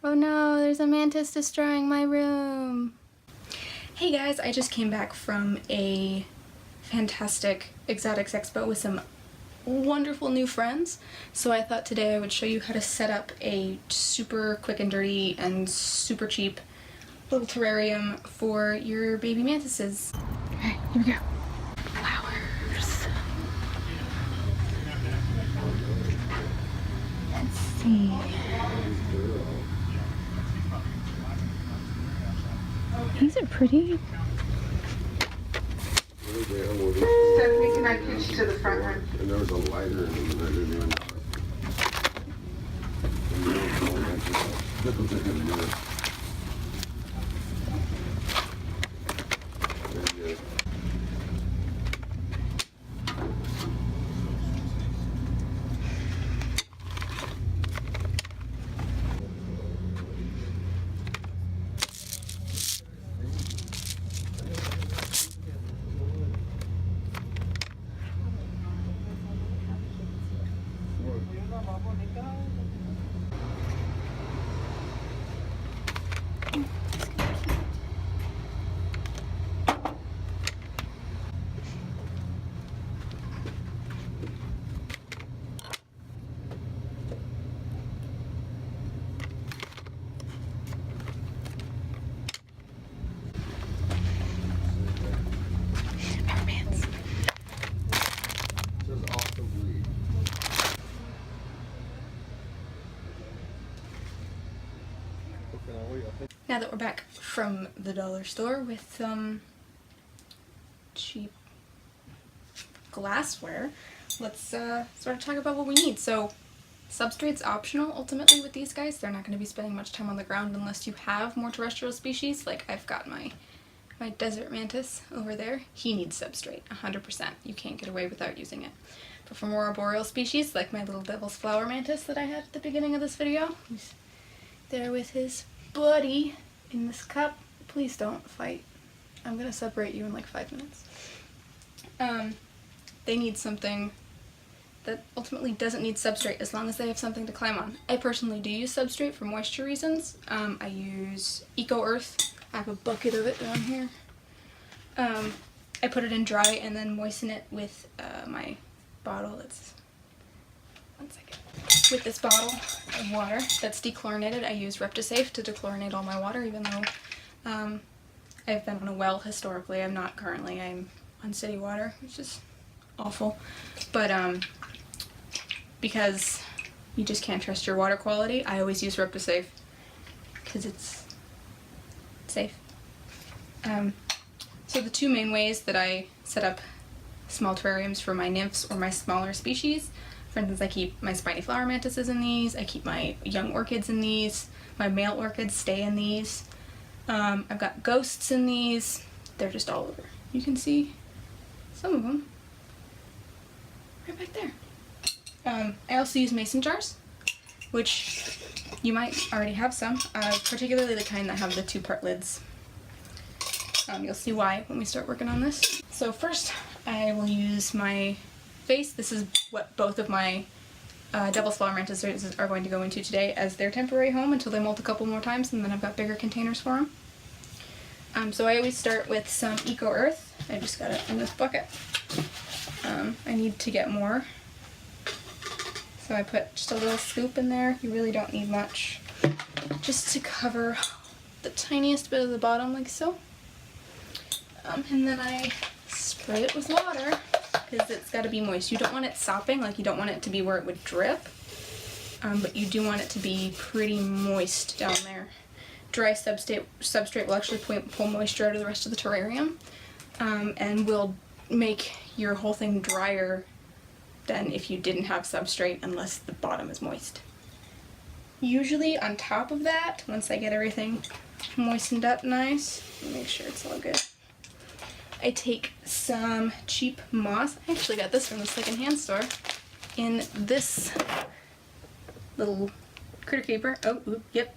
Oh no, there's a mantis destroying my room. Hey guys, I just came back from a fantastic exotics expo with some wonderful new friends. So I thought today I would show you how to set up a super quick and dirty and super cheap little terrarium for your baby mantises. Okay, here we go. Flowers. Let's see. These are pretty. Stephanie, can I pitch to the front room? And there was a lighter in the room. Now that we're back from the dollar store with some cheap glassware, let's sort of talk about what we need. So substrate's optional ultimately with these guys. They're not going to be spending much time on the ground unless you have more terrestrial species. Like I've got my desert mantis over there. He needs substrate, 100%. You can't get away without using it. But for more arboreal species, like my little devil's flower mantis that I had at the beginning of this video, he's there with his buddy in this cup. Please don't fight. I'm gonna separate you in like 5 minutes. They need something that ultimately doesn't need substrate as long as they have something to climb on. I personally do use substrate for moisture reasons. I use Eco Earth. I have a bucket of it down here. I put it in dry and then moisten it with my bottle. That's 1 second. With this bottle of water that's dechlorinated. I use Reptisafe to dechlorinate all my water, even though I've been on a well historically. I'm not currently. I'm on city water, which is awful. But because you just can't trust your water quality, I always use Reptisafe because it's safe. So the two main ways that I set up small terrariums for my nymphs or my smaller species, for instance, I keep my spiny flower mantises in these, I keep my young orchids in these, my male orchids stay in these. I've got ghosts in these. They're just all over. You can see some of them right back there. I also use mason jars, which you might already have some, particularly the kind that have the 2-part lids. You'll see why when we start working on this. So first I will use my vase. This is what both of my devil's flower mantises are going to go into today as their temporary home until they molt a couple more times, and then I've got bigger containers for them. So I always start with some Eco Earth. I just got it in this bucket. I need to get more, so I put just a little scoop in there. You really don't need much, just to cover the tiniest bit of the bottom like so. And then I spray it with water because it's got to be moist. You don't want it sopping, like you don't want it to be where it would drip, but you do want it to be pretty moist down there. Dry substrate will actually pull moisture out of the rest of the terrarium, and will make your whole thing drier than if you didn't have substrate unless the bottom is moist. Usually on top of that, once I get everything moistened up nice, make sure it's all good, I take some cheap moss. I actually got this from the secondhand store in this little critter keeper. Oh, yep,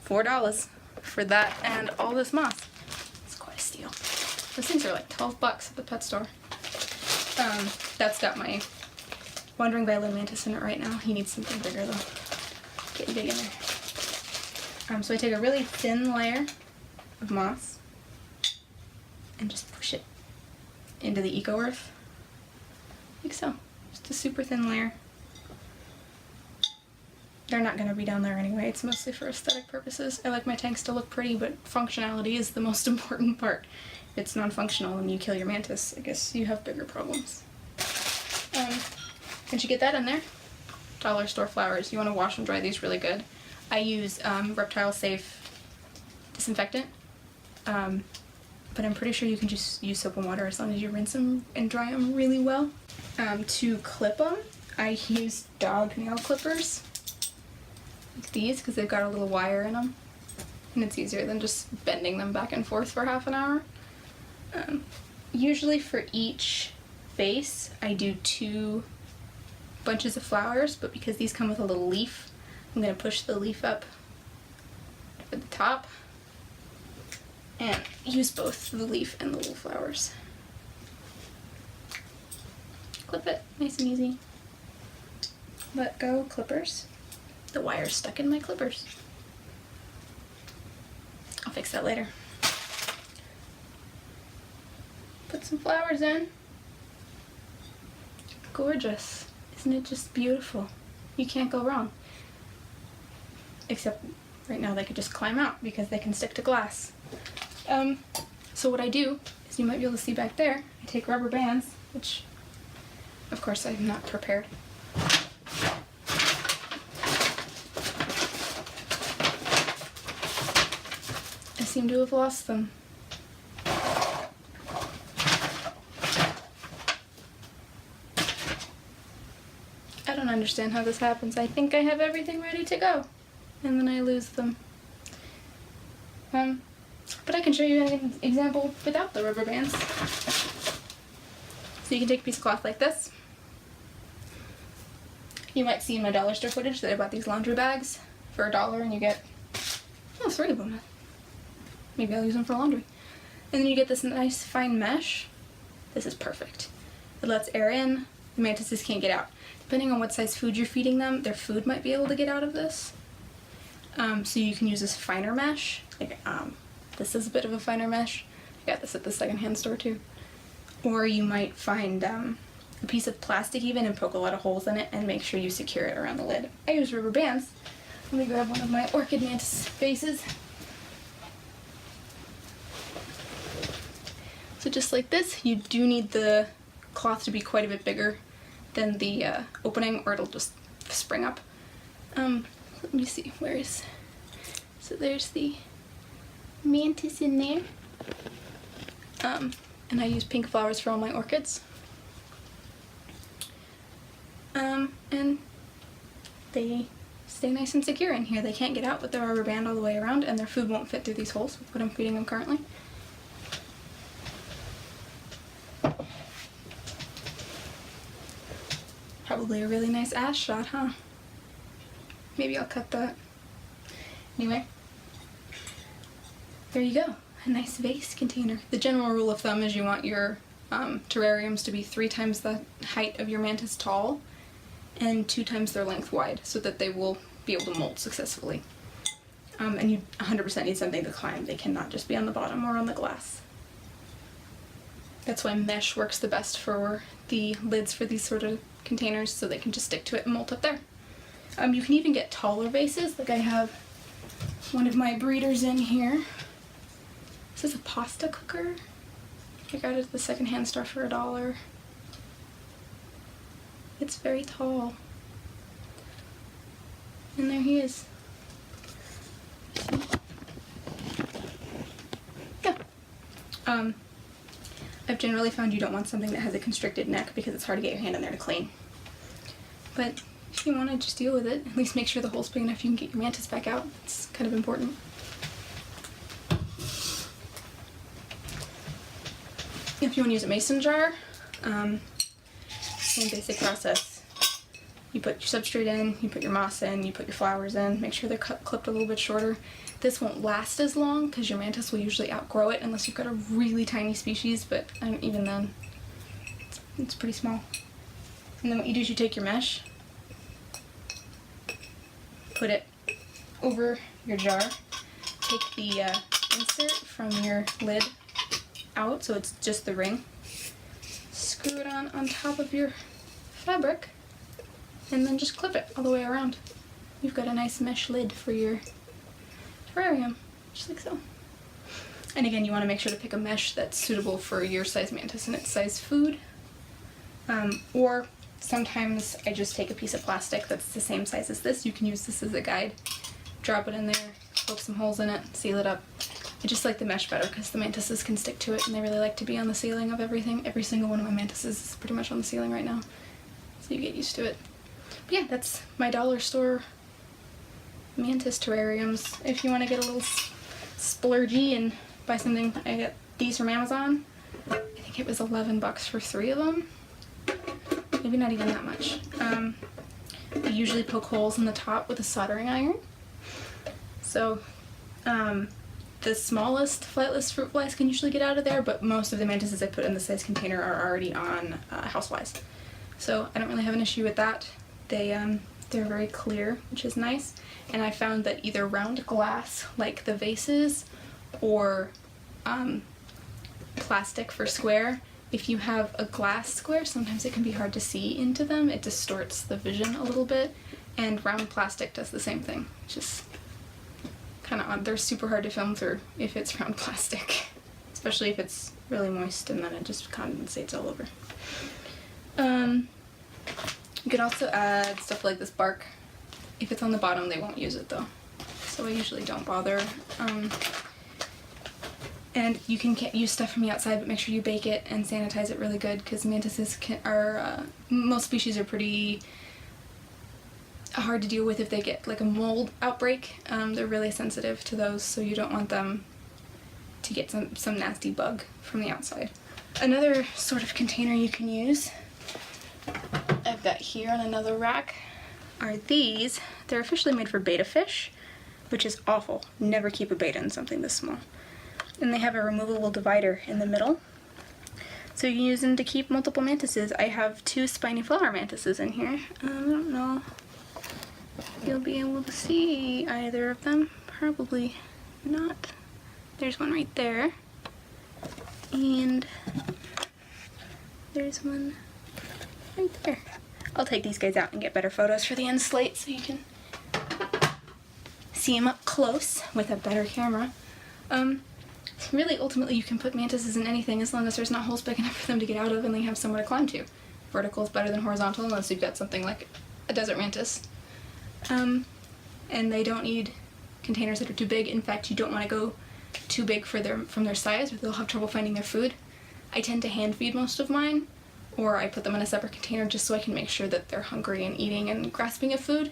$4 for that and all this moss. It's quite a steal. Those things are like 12 bucks at the pet store. That's got my Wandering Violet Mantis in it right now. He needs something bigger though. Getting big in there. So I take a really thin layer of moss and just push it into the eco earth, like so. Just a super thin layer. They're not going to be down there anyway, it's mostly for aesthetic purposes. I like my tanks to look pretty, but functionality is the most important part. If it's non-functional and you kill your mantis, I guess you have bigger problems. Once you get that in there, dollar store flowers. You want to wash and dry these really good. I use reptile safe disinfectant, but I'm pretty sure you can just use soap and water as long as you rinse them and dry them really well. To clip them, I use dog nail clippers, like these, because they've got a little wire in them, and it's easier than just bending them back and forth for half an hour. Usually for each vase, I do 2 bunches of flowers, but because these come with a little leaf, I'm going to push the leaf up at the top and use both the leaf and the little flowers. Clip it, nice and easy. Let go, clippers. The wire's stuck in my clippers. I'll fix that later. Put some flowers in. Gorgeous. Isn't it just beautiful? You can't go wrong. Except right now they could just climb out because they can stick to glass. So what I do is, you might be able to see back there, I take rubber bands, which of course I'm not prepared. I seem to have lost them. I don't understand how this happens. I think I have everything ready to go, and then I lose them. But I can show you an example without the rubber bands. So you can take a piece of cloth like this. You might see in my dollar store footage that I bought these laundry bags for $1, and you get 3 of them. Maybe I'll use them for laundry. And then you get this nice fine mesh. This is perfect. It lets air in. The mantises can't get out. Depending on what size food you're feeding them, their food might be able to get out of this. So you can use this finer mesh. Like, this is a bit of a finer mesh. I got this at the secondhand store too. Or you might find a piece of plastic even and poke a lot of holes in it and make sure you secure it around the lid. I use rubber bands. Let me grab one of my orchid mantis vases. So just like this, you do need the cloth to be quite a bit bigger than the opening, or it'll just spring up. Let me see, where is... So there's the mantis in there. And I use pink flowers for all my orchids. And they stay nice and secure in here. They can't get out with the rubber band all the way around, and their food won't fit through these holes with what I'm feeding them currently. Probably a really nice ash shot, huh? Maybe I'll cut that. Anyway, there you go. A nice vase container. The general rule of thumb is you want your terrariums to be 3 times the height of your mantis tall and 2 times their length wide, so that they will be able to molt successfully. And you 100% need something to climb. They cannot just be on the bottom or on the glass. That's why mesh works the best for the lids for these sort of containers, so they can just stick to it and molt up there. You can even get taller vases, like I have one of my breeders in here. This is a pasta cooker. I got it at the secondhand store for $1. It's very tall. And there he is. Yeah. I've generally found you don't want something that has a constricted neck because it's hard to get your hand in there to clean. But if you want to just deal with it, at least make sure the hole's big enough you can get your mantis back out. It's kind of important. If you want to use a mason jar, same basic process. You put your substrate in, you put your moss in, you put your flowers in, make sure they're clipped a little bit shorter. This won't last as long because your mantis will usually outgrow it unless you've got a really tiny species, but even then, it's pretty small. And then what you do is you take your mesh, put it over your jar. Take the insert from your lid out, so it's just the ring. Screw it on top of your fabric, and then just clip it all the way around. You've got a nice mesh lid for your terrarium, just like so. And again, you want to make sure to pick a mesh that's suitable for your size mantis and its size food. Or sometimes I just take a piece of plastic that's the same size as this. You can use this as a guide. Drop it in there, poke some holes in it, seal it up. I just like the mesh better because the mantises can stick to it and they really like to be on the ceiling of everything. Every single one of my mantises is pretty much on the ceiling right now, so you get used to it. But yeah, that's my dollar store mantis terrariums. If you want to get a little splurgy and buy something, I got these from Amazon. I think it was $11 for 3 of them. Maybe not even that much. I usually poke holes in the top with a soldering iron. So the smallest flightless fruit flies can usually get out of there, but most of the mantises I put in the size container are already on houseflies. So I don't really have an issue with that. They're very clear, which is nice. And I found that either round glass, like the vases, or plastic for square, if you have a glass square, sometimes it can be hard to see into them. It distorts the vision a little bit, and round plastic does the same thing. Just kind of odd. They're super hard to film through if it's round plastic, especially if it's really moist and then it just condensates all over. You could also add stuff like this bark. If it's on the bottom, they won't use it though, so I usually don't bother. And you can use stuff from the outside, but make sure you bake it and sanitize it really good, because mantises most species are pretty hard to deal with if they get like a mold outbreak. They're really sensitive to those, so you don't want them to get some nasty bug from the outside. Another sort of container you can use, I've got here on another rack, are these. They're officially made for betta fish, which is awful. Never keep a betta in something this small. And they have a removable divider in the middle, so you can use them to keep multiple mantises. I have 2 spiny flower mantises in here. I don't know if you'll be able to see either of them. Probably not. There's one right there, and there's one right there. I'll take these guys out and get better photos for the end slate so you can see them up close with a better camera. Really, ultimately, you can put mantises in anything as long as there's not holes big enough for them to get out of and they have somewhere to climb to. Vertical is better than horizontal unless you've got something like a desert mantis. And they don't need containers that are too big. In fact, you don't want to go too big from their size, or they'll have trouble finding their food. I tend to hand feed most of mine, or I put them in a separate container just so I can make sure that they're hungry and eating and grasping at food.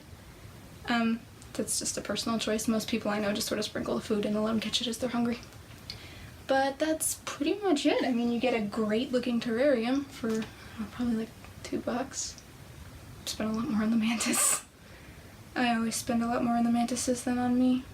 That's just a personal choice. Most people I know just sort of sprinkle the food and let them catch it as they're hungry. But that's pretty much it. I mean, you get a great looking terrarium for probably like $2. Spend a lot more on the mantis. I always spend a lot more on the mantises than on me.